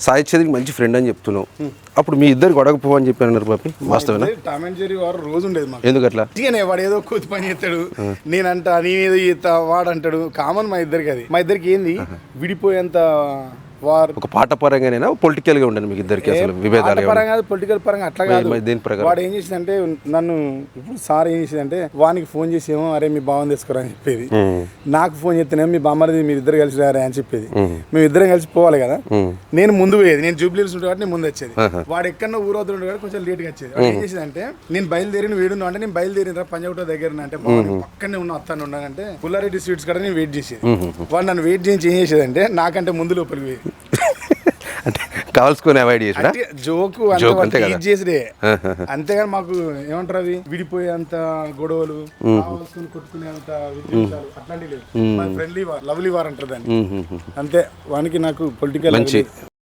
సాయి చంద్రకి మంచి ఫ్రెండ్ అని చెప్తున్నావు. అప్పుడు మీ ఇద్దరు గొడవపో అని చెప్పి అన్నారు పాపి, వాస్తవేనా? టామ్ అండ్ జెర్రీ వారు రోజు ఉండేది మాకు. ఎందుకు అట్లా? వాడు ఏదో కోతి పని చేస్తాడు, నేనంట నేనేదో చేస్తా, వాడు అంటాడు. కామన్ మా ఇద్దరికి. అది మా ఇద్దరికి ఏంది విడిపోయేంత వారు. ఒక పాట పరంగానైనా పొలిటికల్ గా ఉండండి మీకు ఇద్దరికి అసలు విభేదాలు పరంగా పొలిటికల్ పరంగా అట్లా కాదు. దేని ప్రకారం? వాడు ఏం చేసిందంటే నన్ను ఇప్పుడు సార్ ఏం చేసిందంటే వానికి ఫోన్ చేసి ఏమో అరే మీ బావని తీసుకోరా అని చెప్పేది. నాకు ఫోన్ చేస్తేనేమో మీ బామ్మది మీరు ఇద్దరు కలిసి రారా అని చెప్పేది. మేము ఇద్దరం కలిసి పోవాలి కదా. నేను ముందు పోయేది, నేను జూబ్లీస్ ఉంటే కాబట్టి నేను ముందు వచ్చేది. వాడు ఎక్కడో ఊరవుతుండే కాబట్టి కొంచెం లేట్గా వచ్చేది. వాడు ఏం చేసిందంటే నేను బయలుదేరిన వీడున్నా అంటే నేను బయలుదేరిన పంజాగుట్ట దగ్గర అంటే పక్కనే ఉన్న అత్తాను ఉన్నానంటే పుల్లారెడ్డి స్వీట్స్ కాడ నేను వెయిట్ చేసేది. వాడు నన్ను వెయిట్ చేసి ఏం చేసేదంటే నాకంటే ముందు లోపలికి పోయేది. అంటే కావాల్సుకొని అవాయిడ్ చేసినా జోకు చేసిడే. అంతేగాని మాకు ఏమంటారు అవి విడిపోయేంత గొడవలు కొట్టుకునేంత అట్లాంటివి లేవు. ఫ్రెండ్లీ వార్, లవ్లీ వార్ అంటారు దాన్ని. అంతే. వానికి నాకు పొలిటికల్